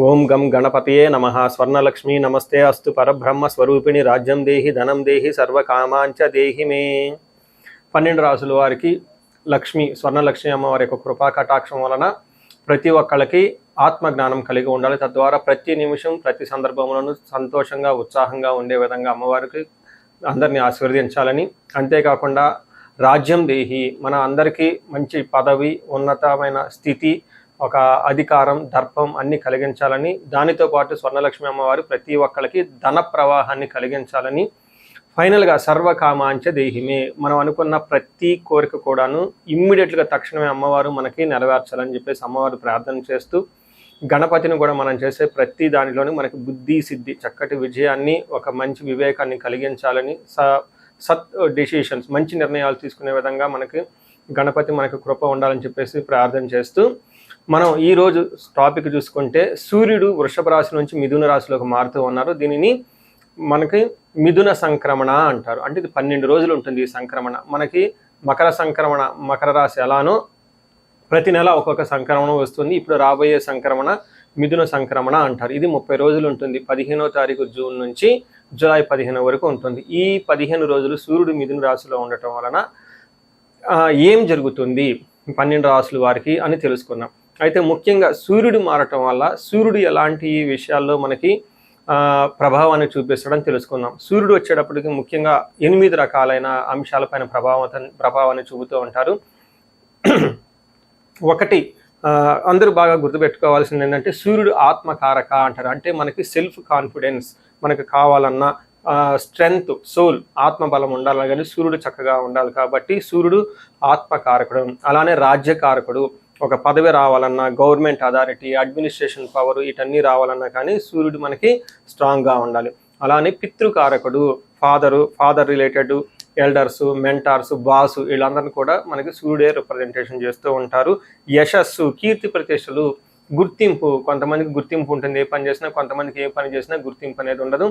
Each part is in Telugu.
ఓం గం గణపతయే నమః. స్వర్ణలక్ష్మీ నమస్తే అస్తు. పరబ్రహ్మ స్వరూపిణి రాజ్యం దేహి ధనం దేహి సర్వకామాంచ దేహి మే. 12 రాసుల వారికి లక్ష్మి స్వర్ణలక్ష్మి అమ్మవారి యొక్క కృపా కటాక్షం వలన ప్రతి ఒక్కళ్ళకి ఆత్మజ్ఞానం కలిగి ఉండాలి. తద్వారా ప్రతి నిమిషం ప్రతి సందర్భంలోనూ సంతోషంగా ఉత్సాహంగా ఉండే విధంగా అమ్మవారికి అందరినీ ఆశీర్వదించాలని, అంతేకాకుండా రాజ్యం దేహి మన అందరికీ మంచి పదవి, ఉన్నతమైన స్థితి, ఒక అధికారం, దర్పం అన్ని కలిగించాలని, దానితో పాటు స్వర్ణలక్ష్మి అమ్మవారు ప్రతి ఒక్కరికి ధన ప్రవాహాన్ని కలిగించాలని, ఫైనల్గా సర్వకామాంచ దేహిమే మనం అనుకున్న ప్రతి కోరిక కూడాను ఇమ్మీడియట్గా తక్షణమే అమ్మవారు మనకి నెరవేర్చాలని చెప్పేసి అమ్మవారు ప్రార్థన చేస్తూ, గణపతిని కూడా మనం చేసే ప్రతి దానిలోని మనకి బుద్ధి సిద్ధి, చక్కటి విజయాన్ని, ఒక మంచి వివేకాన్ని కలిగించాలని, సత్ డెసిషన్స్ మంచి నిర్ణయాలు తీసుకునే విధంగా మనకి గణపతి మనకు కృప ఉండాలని చెప్పేసి ప్రార్థన చేస్తూ, మనం ఈరోజు టాపిక్ చూసుకుంటే సూర్యుడు వృషభ రాశి నుంచి మిథున రాశిలోకి మారుతూ ఉన్నారు. దీనిని మనకి మిథున సంక్రమణ అంటారు. అంటే ఇది 12 రోజులు ఉంటుంది ఈ సంక్రమణ. మనకి మకర సంక్రమణ, మకర రాశి ఎలానో ప్రతి నెల ఒక్కొక్క సంక్రమణ వస్తుంది. ఇప్పుడు రాబోయే సంక్రమణ మిథున సంక్రమణ అంటారు. ఇది 30 రోజులు ఉంటుంది. 15వ తారీఖు జూన్ నుంచి జూలై 15 వరకు ఉంటుంది. ఈ 15 రోజులు సూర్యుడు మిథున రాశిలో ఉండటం వలన ఏం జరుగుతుంది 12 రాశుల వారికి అని తెలుసుకున్నాం. అయితే ముఖ్యంగా సూర్యుడు మారటం వల్ల సూర్యుడు ఎలాంటి విషయాల్లో మనకి ప్రభావాన్ని చూపిస్తాడని తెలుసుకుందాం. సూర్యుడు వచ్చేటప్పటికి ముఖ్యంగా 8 రకాలైన అంశాలపైన ప్రభావాన్ని చూపుతూ ఉంటారు. ఒకటి అందరూ బాగా గుర్తుపెట్టుకోవాల్సింది ఏంటంటే సూర్యుడు ఆత్మకారక అంటారు. అంటే మనకి సెల్ఫ్ కాన్ఫిడెన్స్, మనకు కావాలన్న స్ట్రెంగ్త్, సోల్, ఆత్మబలం ఉండాలి, కానీ సూర్యుడు చక్కగా ఉండాలి. కాబట్టి సూర్యుడు ఆత్మకారకుడు. అలానే రాజ్యకారకుడు, ఒక పదవి రావాలన్నా, గవర్నమెంట్ అథారిటీ, అడ్మినిస్ట్రేషన్ పవర్, వీటన్నీ రావాలన్నా కానీ సూర్యుడు మనకి స్ట్రాంగ్గా ఉండాలి. అలానే పితృకారకుడు, father related elders, mentors, boss, వీళ్ళందరినీ కూడా మనకి సూర్యుడే రిప్రజెంటేషన్ చేస్తూ ఉంటారు. యశస్సు, కీర్తి ప్రతిష్టలు, గుర్తింపు, కొంతమందికి గుర్తింపు ఉంటుంది ఏ పని చేసినా, కొంతమందికి ఏ పని చేసినా గుర్తింపు అనేది ఉండదు.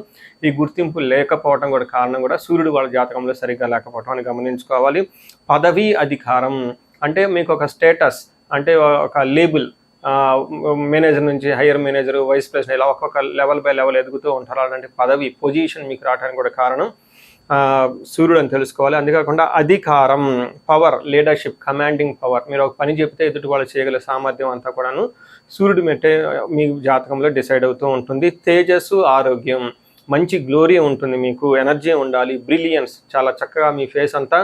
ఈ గుర్తింపు లేకపోవడం కూడా కారణం కూడా సూర్యుడు వాళ్ళ జాతకంలో సరిగ్గా లేకపోవడం అని గమనించుకోవాలి. పదవి, అధికారం అంటే మీకు ఒక స్టేటస్, అంటే ఒక లేబుల్, మేనేజర్ నుంచి హైయర్ మేనేజర్, వైస్ ప్రెసిడెంట్, ఇలా ఒక్కొక్క లెవెల్ బై లెవెల్ ఎదుగుతూ ఉంటారు. అలాంటి పదవి, పొజిషన్ మీకు రావడానికి కూడా కారణం సూర్యుడు అని తెలుసుకోవాలి. అంతేకాకుండా అధికారం, పవర్, లీడర్షిప్, కమాండింగ్ పవర్, మీరు ఒక పని చెప్తే ఎదుటి వాళ్ళు చేయగల సామర్థ్యం అంతా కూడాను సూర్యుడు మెట్టే మీ జాతకంలో డిసైడ్ అవుతూ ఉంటుంది. తేజస్సు, ఆరోగ్యం, మంచి గ్లోరీ ఉంటుంది, మీకు ఎనర్జీ ఉండాలి, బ్రిలియన్స్, చాలా చక్కగా మీ ఫేస్ అంతా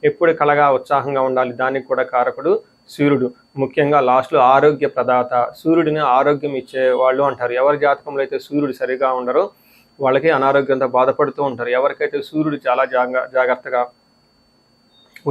ఎప్పుడు కళగా ఉత్సాహంగా ఉండాలి, దానికి కూడా కారకుడు సూర్యుడు. ముఖ్యంగా లాస్ట్లో ఆరోగ్య ప్రదాత, సూర్యుడిని ఆరోగ్యం ఇచ్చే వాళ్ళు అంటారు. ఎవరి జాతకంలో అయితే సూర్యుడు సరిగా ఉండరో వాళ్ళకి అనారోగ్యంతో బాధపడుతూ ఉంటారు. ఎవరికైతే సూర్యుడు చాలా జాగ్రత్తగా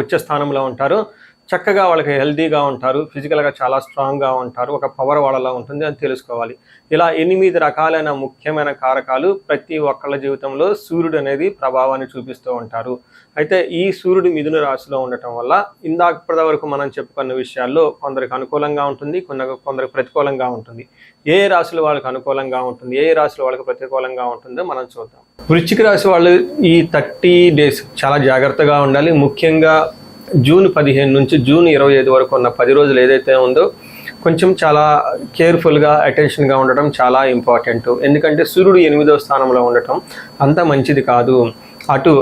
ఉచ్చ స్థానంలో ఉంటారో చక్కగా వాళ్ళకి హెల్తీగా ఉంటారు, ఫిజికల్గా చాలా స్ట్రాంగ్గా ఉంటారు, ఒక పవర్ వాళ్ళలా ఉంటుంది అని తెలుసుకోవాలి. ఇలా 8 రకాలైన ముఖ్యమైన కారకాలు ప్రతి ఒక్కళ్ళ జీవితంలో సూర్యుడు అనేది ప్రభావాన్ని చూపిస్తూ ఉంటారు. అయితే ఈ సూర్యుడు మిథున రాశిలో ఉండటం వల్ల ఇందాక వరకు మనం చెప్పుకున్న విషయాల్లో కొందరికి అనుకూలంగా ఉంటుంది, కొందరికి ప్రతికూలంగా ఉంటుంది. ఏ రాశుల వాళ్ళకి అనుకూలంగా ఉంటుంది, ఏ రాశుల వాళ్ళకి ప్రతికూలంగా ఉంటుందో మనం చూద్దాం. వృశ్చిక రాశి వాళ్ళు ఈ 30 days చాలా జాగ్రత్తగా ఉండాలి. ముఖ్యంగా జూన్ 15 నుంచి జూన్ 25 వరకు ఉన్న 10 రోజులు ఏదైతే ఉందో కొంచెం చాలా కేర్ఫుల్గా, అటెన్షన్గా ఉండటం చాలా ఇంపార్టెంట్. ఎందుకంటే సూర్యుడు 8వ స్థానంలో ఉండటం అంత మంచిది కాదు. అటు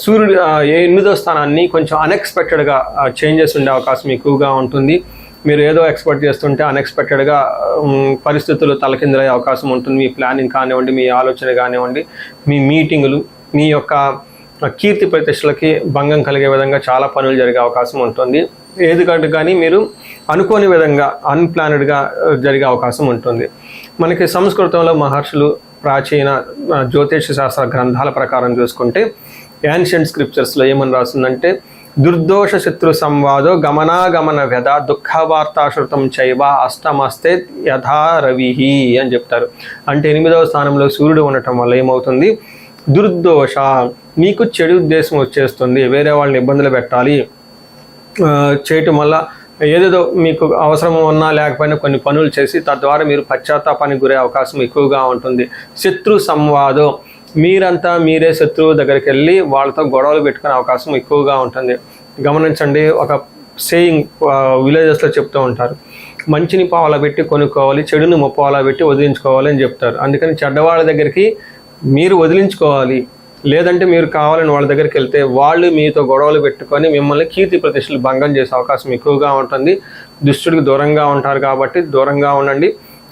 సూర్యుడు 8వ స్థానాన్ని కొంచెం అన్ఎక్స్పెక్టెడ్గా చేంజెస్ ఉండే అవకాశం ఎక్కువగా ఉంటుంది. మీరు ఏదో ఎక్స్పెక్ట్ చేస్తుంటే అన్ఎక్స్పెక్టెడ్గా పరిస్థితులు తలకిందులయ్యే అవకాశం ఉంటుంది. మీ ప్లానింగ్ కానివ్వండి, మీ ఆలోచన కానివ్వండి, మీ మీటింగులు, మీ యొక్క కీర్తి ప్రతిష్టలకి భంగం కలిగే విధంగా చాలా పనులు జరిగే అవకాశం ఉంటుంది. ఏదికంటే కానీ మీరు అనుకోని విధంగా అన్ప్లానెడ్గా జరిగే అవకాశం ఉంటుంది. మనకి సంస్కృతంలో మహర్షులు ప్రాచీన జ్యోతిష శాస్త్ర గ్రంథాల ప్రకారం చూసుకుంటే యాన్షియంట్ స్క్రిప్చర్స్లో ఏమని రాస్తుందంటే దుర్దోష శత్రు సంవాదో గమనాగమన వ్యధ దుఃఖవార్తాశ్రుతం చైవ అష్టమస్తే యథా రవిహి అని చెప్తారు. అంటే 8వ స్థానంలో సూర్యుడు ఉండటం వల్ల ఏమవుతుంది, దుర్దోష, మీకు చెడు ఉద్దేశం వచ్చేస్తుంది, వేరే వాళ్ళని ఇబ్బందులు పెట్టాలి చేయటం వల్ల ఏదేదో మీకు అవసరం ఉన్నా లేకపోయినా కొన్ని పనులు చేసి తద్వారా మీరు పశ్చాత్తాపానికి గురే అవకాశం ఎక్కువగా ఉంటుంది. శత్రు సంవాదం, మీరంతా మీరే శత్రువు దగ్గరికి వెళ్ళి వాళ్ళతో గొడవలు పెట్టుకునే అవకాశం ఎక్కువగా ఉంటుంది. గమనించండి, ఒక సేయింగ్ విలేజెస్లో చెప్తూ ఉంటారు, మంచిని పావలా పెట్టి కొనుక్కోవాలి, చెడుని ముప్పావలా పెట్టి వదిలించుకోవాలి అని చెప్తారు. అందుకని చెడ్డవాళ్ళ దగ్గరికి మీరు వదిలించుకోవాలి. లేదంటే మీరు కావాలని వాళ్ళ దగ్గరికి వెళ్తే వాళ్ళు మీతో గొడవలు పెట్టుకొని మిమ్మల్ని కీర్తి ప్రతిష్టలు భంగం చేసే అవకాశం ఎక్కువగా ఉంటుంది. దుష్టుడికి దూరంగా ఉంటారు కాబట్టి దూరంగా ఉండండి.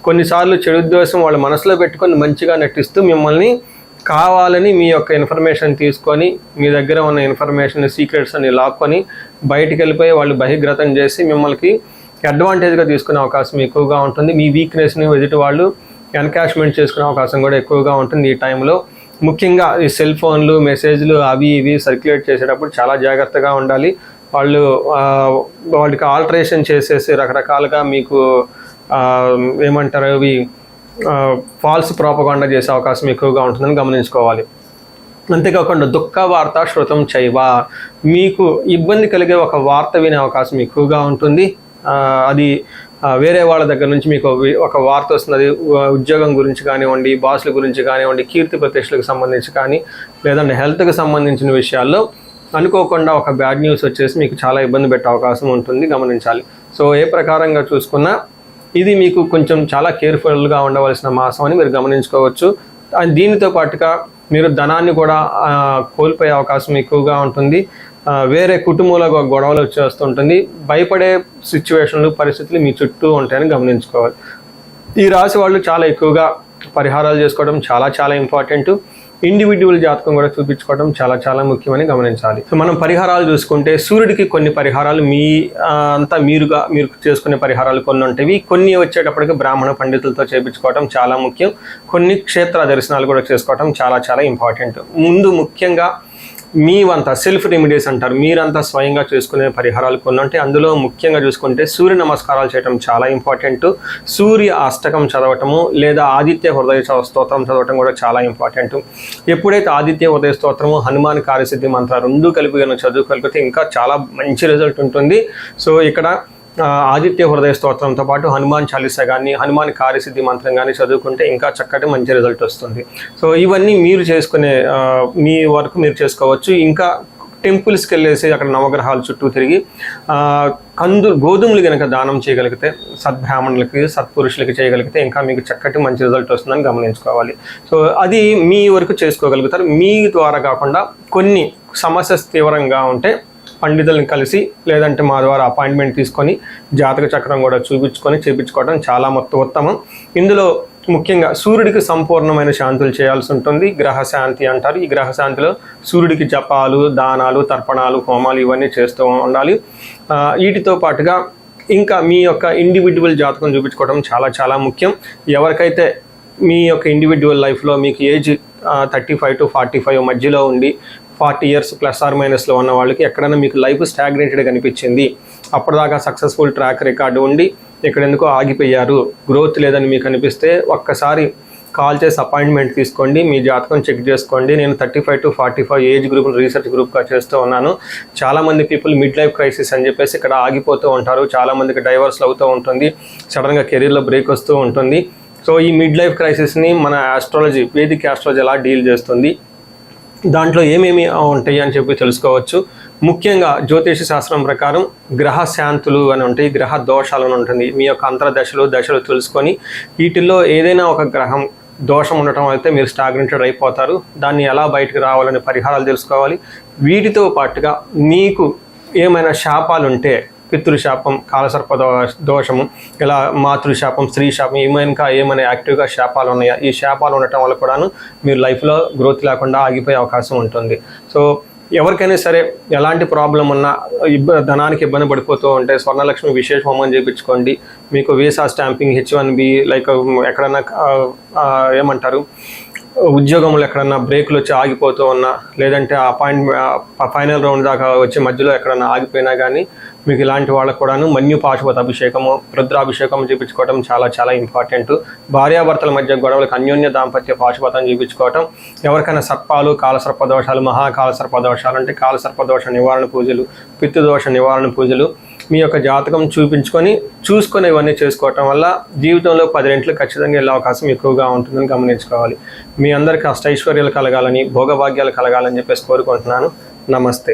కొన్నిసార్లు చెడు ఉద్దేశం వాళ్ళ మనసులో పెట్టుకొని మంచిగా నటిస్తూ మిమ్మల్ని కావాలని మీ యొక్క ఇన్ఫర్మేషన్ తీసుకొని మీ దగ్గర ఉన్న ఇన్ఫర్మేషన్ సీక్రెట్స్ అని లాక్కొని బయటికి వెళ్ళిపోయి వాళ్ళు బహిర్గతం చేసి మిమ్మల్ని అడ్వాంటేజ్గా తీసుకునే అవకాశం ఎక్కువగా ఉంటుంది. మీ వీక్నెస్ని ఎదుటి వాళ్ళు ఎన్కాష్మెంట్ చేసుకునే అవకాశం కూడా ఎక్కువగా ఉంటుంది ఈ టైంలో. ముఖ్యంగా ఈ సెల్ ఫోన్లు, మెసేజ్లు అవి ఇవి సర్క్యులేట్ చేసేటప్పుడు చాలా జాగ్రత్తగా ఉండాలి. వాళ్ళకి ఆల్టరేషన్ చేసేసి రకరకాలుగా మీకు ఏమంటారు అవి ఫాల్స్ ప్రోపగాండా చేసే అవకాశం ఎక్కువగా ఉంటుందని గమనించుకోవాలి. అంతేకాకుండా దుఃఖ వార్త శృతం చైవ, మీకు ఇబ్బంది కలిగే ఒక వార్త వినే అవకాశం ఎక్కువగా ఉంటుంది. అది వేరే వాళ్ళ దగ్గర నుంచి మీకు ఒక వార్త వస్తుంది. అది ఉద్యోగం గురించి కానివ్వండి, బాసుల గురించి కానివ్వండి, కీర్తి ప్రతిష్టలకు సంబంధించి కానీ, లేదంటే హెల్త్కి సంబంధించిన విషయాల్లో అనుకోకుండా ఒక బ్యాడ్ న్యూస్ వచ్చేసి మీకు చాలా ఇబ్బంది పెట్టే అవకాశం ఉంటుంది, గమనించాలి. సో ఏ ప్రకారంగా చూసుకున్నా ఇది మీకు కొంచెం చాలా కేర్ఫుల్గా ఉండవలసిన మాసం అని మీరు గమనించుకోవచ్చు. దీనితో పాటుగా మీరు ధనాన్ని కూడా కోల్పోయే అవకాశం ఎక్కువగా ఉంటుంది. వేరే కుటుంబంలో గొడవలు వచ్చేస్తుంటుంది. భయపడే సిచ్యువేషన్లు, పరిస్థితులు మీ చుట్టూ ఉంటాయని గమనించుకోవాలి. ఈ రాశి వాళ్ళు చాలా ఎక్కువగా పరిహారాలు చేసుకోవడం చాలా చాలా ఇంపార్టెంట్. ఇండివిజువల్ జాతకం కూడా చూపించుకోవడం చాలా చాలా ముఖ్యమని గమనించాలి. సో మనం పరిహారాలు చూసుకుంటే సూర్యుడికి కొన్ని పరిహారాలు మీరు చేసుకునే పరిహారాలు కొన్ని ఉంటాయి. కొన్ని వచ్చేటప్పటికి బ్రాహ్మణ పండితులతో చేయించుకోవడం చాలా ముఖ్యం. కొన్ని క్షేత్ర దర్శనాలు కూడా చేసుకోవడం చాలా చాలా ఇంపార్టెంట్. ముందు ముఖ్యంగా మీవంతా సెల్ఫ్ రెమెడీస్ అంటారు, మీరంతా స్వయంగా చేసుకునే పరిహారాలు కొన్ని ఉంటాయి. అందులో ముఖ్యంగా చూసుకుంటే సూర్య నమస్కారాలు చేయడం చాలా ఇంపార్టెంట్. సూర్య అష్టకం చదవటము లేదా ఆదిత్య హృదయ స్తోత్రం చదవటం కూడా చాలా ఇంపార్టెంట్. ఎప్పుడైతే ఆదిత్య హృదయ స్తోత్రము, హనుమాన్ కార్యసిద్ధి మంత్ర రెండు కలిపి చదువుకోగలిగితే ఇంకా చాలా మంచి రిజల్ట్ ఉంటుంది. సో ఇక్కడ ఆదిత్య హృదయ స్తోత్రంతో పాటు హనుమాన్ చాలీసా కానీ, హనుమాన్ కార్యసిద్ధి మంత్రం కానీ చదువుకుంటే ఇంకా చక్కటి మంచి రిజల్ట్ వస్తుంది. సో ఇవన్నీ మీరు చేసుకునే మీ వరకు మీరు చేసుకోవచ్చు. ఇంకా టెంపుల్స్కి వెళ్ళేసి అక్కడ నవగ్రహాల చుట్టూ తిరిగి గోధుమలు కనుక దానం చేయగలిగితే, సద్బ్రాహ్మణులకి సత్పురుషులకి చేయగలిగితే ఇంకా మీకు చక్కటి మంచి రిజల్ట్ వస్తుందని గమనించుకోవాలి. సో అది మీ వరకు చేసుకోగలుగుతారు. మీ ద్వారా కాకుండా కొన్ని సమస్య తీవ్రంగా ఉంటే పండితులను కలిసి లేదంటే మా ద్వారా అపాయింట్మెంట్ తీసుకొని జాతక చక్రం కూడా చేయించుకోవడం చాలా ఉత్తమం. ఇందులో ముఖ్యంగా సూర్యుడికి సంపూర్ణమైన శాంతులు చేయాల్సి ఉంటుంది. గ్రహ శాంతి అంటారు. ఈ గ్రహ శాంతిలో సూర్యుడికి జపాలు, దానాలు, తర్పణాలు, హోమాలు ఇవన్నీ చేస్తూ ఉండాలి. వీటితో పాటుగా ఇంకా మీ యొక్క ఇండివిజువల్ జాతకం చూపించుకోవడం చాలా చాలా ముఖ్యం. ఎవరికైతే మీ యొక్క ఇండివిజువల్ లైఫ్లో మీకు ఏజ్ 35 to 45 మధ్యలో ఉండి 40 years +or- ఉన్న వాళ్ళకి ఎక్కడైనా మీకు లైఫ్ స్టాగ్నేటెడ్గా అనిపించింది, అప్పటిదాకా సక్సెస్ఫుల్ ట్రాక్ రికార్డు ఉండి ఇక్కడ ఎందుకో ఆగిపోయారు, గ్రోత్ లేదని మీకు అనిపిస్తే ఒక్కసారి కాల్ చేసి అపాయింట్మెంట్ తీసుకోండి. మీ జాతకం చెక్ చేసుకోండి. నేను 35 to 45 ఏజ్ గ్రూప్ రీసెర్చ్ గ్రూప్గా చేస్తూ ఉన్నాను. చాలామంది పీపుల్ మిడ్ లైఫ్ క్రైసిస్ అని చెప్పేసి ఇక్కడ ఆగిపోతూ ఉంటారు. చాలామందికి డైవర్స్లు అవుతూ ఉంటుంది, సడన్గా కెరీర్లో బ్రేక్ వస్తూ ఉంటుంది. సో ఈ మిడ్ లైఫ్ క్రైసిస్ని మన ఆస్ట్రాలజీ, వేదిక్ ఆస్ట్రాలజీ ఎలా డీల్ చేస్తుంది, దాంట్లో ఏమేమి ఉంటాయి అని చెప్పి తెలుసుకోవచ్చు. ముఖ్యంగా జ్యోతిష శాస్త్రం ప్రకారం గ్రహ శాంతులు అని ఉంటాయి, గ్రహ దోషాలు అని ఉంటుంది. మీ యొక్క అంతర్దశలు దశలు తెలుసుకొని వీటిల్లో ఏదైనా ఒక గ్రహం దోషం ఉండటం అయితే మీరు స్టాగ్నెంటెడ్ అయిపోతారు. దాన్ని ఎలా బయటకు రావాలని పరిహారాలు తెలుసుకోవాలి. వీటితో పాటుగా మీకు ఏమైనా శాపాలు ఉంటే, పితృశాపం, కాలసర్ప దోషము, ఇలా మాతృశాపం, స్త్రీ శాపం, ఏమైనా యాక్టివ్గా శాపాలు ఉన్నాయా, ఈ శాపాలు ఉండటం వల్ల కూడాను మీరు లైఫ్లో గ్రోత్ లేకుండా ఆగిపోయే అవకాశం ఉంటుంది. సో ఎవరికైనా సరే ఎలాంటి ప్రాబ్లం ఉన్నా, ధనానికి ఇబ్బంది పడిపోతూ ఉంటే స్వర్ణలక్ష్మి విశేష హోమం చేయించుకోండి. మీకు వీసా స్టాంపింగ్, H1B, లైక్ ఎక్కడన్నా ఏమంటారు ఉద్యోగంలో ఎక్కడన్నా బ్రేకులు వచ్చి ఆగిపోతూ ఉన్నా, లేదంటే ఫైనల్ రౌండ్ దాకా వచ్చే మధ్యలో ఎక్కడన్నా ఆగిపోయినా కానీ మీకు ఇలాంటి వాళ్ళకు కూడాను మన్యు పాశుపత అభిషేకము, రుద్రాభిషేకం చేయించుకోవడం చాలా చాలా ఇంపార్టెంట్. భార్యాభర్తల మధ్య గొడవలకు అన్యోన్య దాంపత్య పాశుపతం చేయించుకోవటం. ఎవరికైనా సర్పాలు, కాలసర్ప దోషాలు, మహాకాలసర్ప దోషాలు అంటే కాలసర్పదోష నివారణ పూజలు, పితృదోష నివారణ పూజలు మీ యొక్క జాతకం చూసుకొని ఇవన్నీ చేసుకోవటం వల్ల జీవితంలో 10 రెట్లు ఖచ్చితంగా వెళ్ళే అవకాశం ఎక్కువగా ఉంటుందని గమనించుకోవాలి. మీ అందరికీ అష్టైశ్వర్యాలు కలగాలని, భోగభాగ్యాలు కలగాలని చెప్పేసి కోరుకుంటున్నాను. నమస్తే.